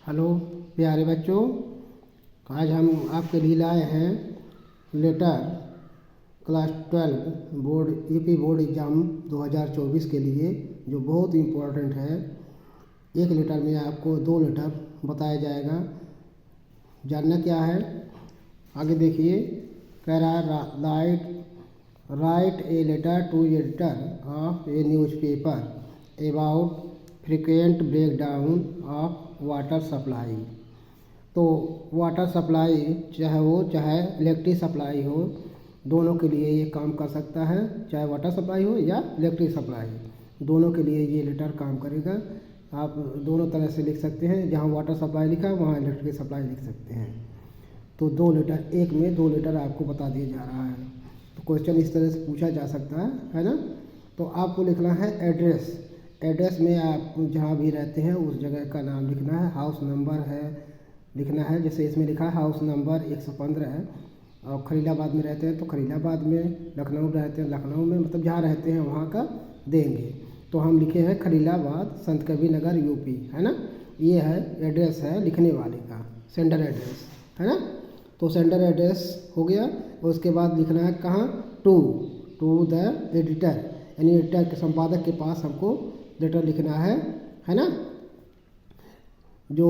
Hello प्यारे बच्चों, आज हम आपके लिए लाए हैं letter class 12 board UP board exam 2024 के लिए, जो बहुत इम्पोर्टेंट है। एक लेटर में आपको 2 लेटर बताया जाएगा। जानना क्या है, आगे देखिए। कह रहा है write a letter to editor of a newspaper about frequent breakdown of water supply. तो वाटर सप्लाई चाहे इलेक्ट्रिक सप्लाई हो, दोनों के लिए ये काम कर सकता है। चाहे वाटर सप्लाई हो या इलेक्ट्रिक सप्लाई, दोनों के लिए ये लेटर काम करेगा। आप दोनों तरह से लिख सकते हैं, जहाँ वाटर सप्लाई लिखा है वहाँ इलेक्ट्रिक सप्लाई लिख सकते हैं। तो 2 लेटर, एक में 2 लेटर आपको बता दिया जा रहा है। तो क्वेश्चन इस तरह से पूछा जा सकता है ना। तो आपको लिखना है एड्रेस में आप जहाँ भी रहते हैं उस जगह का नाम लिखना है। हाउस नंबर है लिखना है, जैसे इसमें लिखा है हाउस नंबर 115 है। और खलीलाबाद में रहते हैं तो खलीलाबाद में, लखनऊ रहते हैं लखनऊ में, मतलब जहाँ रहते हैं वहाँ का देंगे। तो हम लिखे हैं खलीलाबाद, संत कबीर नगर, यूपी, है ना। ये है एड्रेस है लिखने वाले का, सेंडर एड्रेस, है ना। तो सेंडर एड्रेस हो गया। उसके बाद लिखना है कहाँ, टू द एडिटर, यानी एडिटर के संपादक के पास हमको लेटर लिखना है ना। जो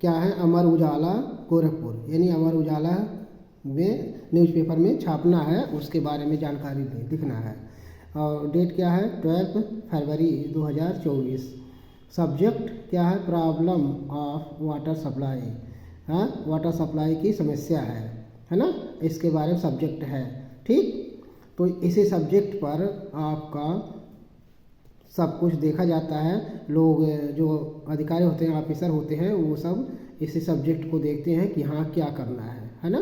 क्या है, अमर उजाला गोरखपुर, यानी अमर उजाला में न्यूज़पेपर में छापना है, उसके बारे में जानकारी लिखना है। और डेट क्या है, 12 फरवरी 2024। सब्जेक्ट क्या है, प्रॉब्लम ऑफ वाटर सप्लाई, हाँ, वाटर सप्लाई की समस्या है ना। इसके बारे में सब्जेक्ट है, ठीक। तो इसी सब्जेक्ट पर आपका सब कुछ देखा जाता है। लोग जो अधिकारी होते हैं, ऑफिसर होते हैं, वो सब इसी सब्जेक्ट को देखते हैं कि हाँ क्या करना है ना।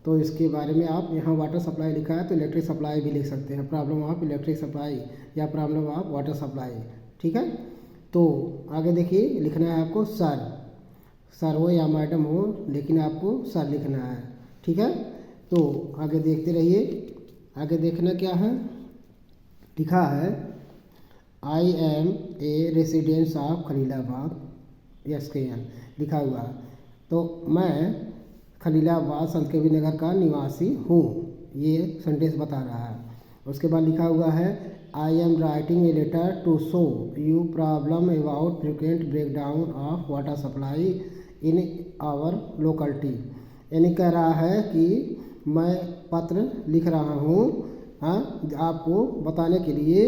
तो इसके बारे में आप यहाँ वाटर सप्लाई लिखा है तो इलेक्ट्रिक सप्लाई भी लिख सकते हैं, प्रॉब्लम ऑफ इलेक्ट्रिक सप्लाई या प्रॉब्लम ऑफ वाटर सप्लाई, ठीक है। तो आगे देखिए, लिखना है आपको सर हो या मैडम हो, लेकिन आपको सर लिखना है, ठीक है। तो आगे देखते रहिए। आगे देखना क्या है, लिखा है I am a residence of Khalilabad, SKN लिखा हुआ। तो मैं खलीलाबाद संत कबीर नगर का निवासी हूँ, ये सेंटेंस बता रहा है। उसके बाद लिखा हुआ है I am writing a letter to show you problem about frequent breakdown of water supply in our locality, यानी कह रहा है कि मैं पत्र लिख रहा हूँ, हाँ, आपको बताने के लिए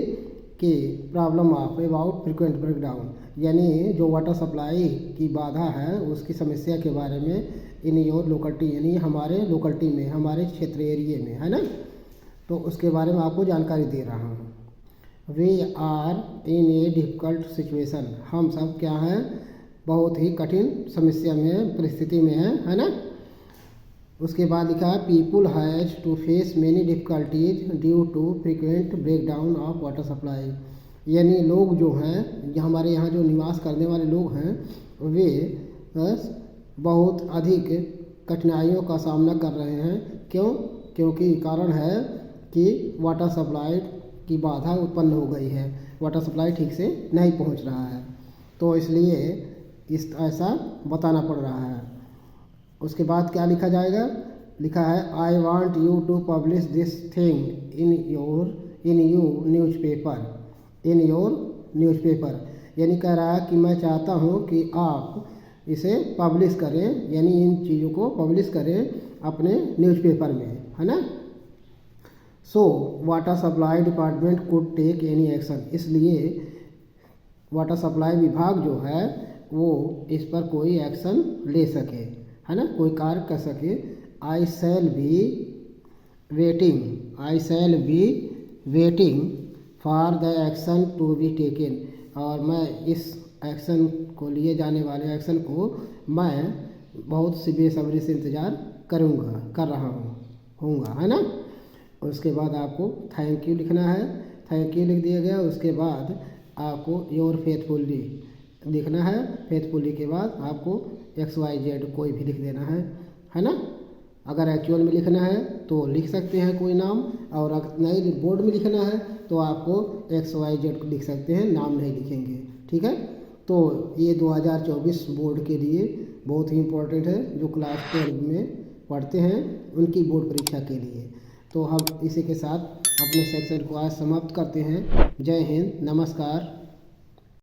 कि problem of about frequent breakdown, यानी जो वाटर सप्लाई की बाधा है उसकी समस्या के बारे में इन योर लोकलिटी, यानी हमारे लोकलिटी में, हमारे क्षेत्र एरिए में, है ना। तो उसके बारे में आपको जानकारी दे रहा हूँ। We are in a difficult situation, हम सब क्या हैं, बहुत ही कठिन समस्या में, परिस्थिति में है ना। उसके बाद लिखा है people has to face many difficulties due to frequent breakdown of water supply, यानी लोग जो हैं, हमारे यहाँ जो निवास करने वाले लोग हैं, वे बहुत अधिक कठिनाइयों का सामना कर रहे हैं। क्योंकि कारण है कि वाटर सप्लाई की बाधा उत्पन्न हो गई है, वाटर सप्लाई ठीक से नहीं पहुंच रहा है, तो इसलिए ऐसा बताना पड़ रहा है। उसके बाद क्या लिखा जाएगा, लिखा है I want you to publish this thing in your newspaper, यानी कह रहा है कि मैं चाहता हूँ कि आप इसे पब्लिश करें, यानी इन चीज़ों को पब्लिश करें अपने न्यूज़पेपर में, है ना। So water supply department could take any action, इसलिए वाटर सप्लाई विभाग जो है वो इस पर कोई एक्शन ले सके, है ना, कोई कार्य कर सके। I shall be waiting for the action to be taken, और मैं इस एक्शन को, लिए जाने वाले एक्शन को मैं बहुत सी बेसब्री से इंतज़ार कर रहा हूँगा, है ना। उसके बाद आपको थैंक यू लिखना है, थैंक यू लिख दिया गया। उसके बाद आपको योर फेथफुली लिखना है, फेथफुली के बाद आपको XYZ कोई भी लिख देना है ना। अगर एक्चुअल में लिखना है तो लिख सकते हैं कोई नाम, और अगर नहीं बोर्ड में लिखना है तो आपको XYZ लिख सकते हैं, नाम नहीं लिखेंगे, ठीक है। तो ये 2024 बोर्ड के लिए बहुत ही इम्पोर्टेंट है, जो क्लास 12 में पढ़ते हैं उनकी बोर्ड परीक्षा के लिए। तो हम इसी के साथ अपने सेक्शन को आज समाप्त करते हैं। जय हिंद, नमस्कार।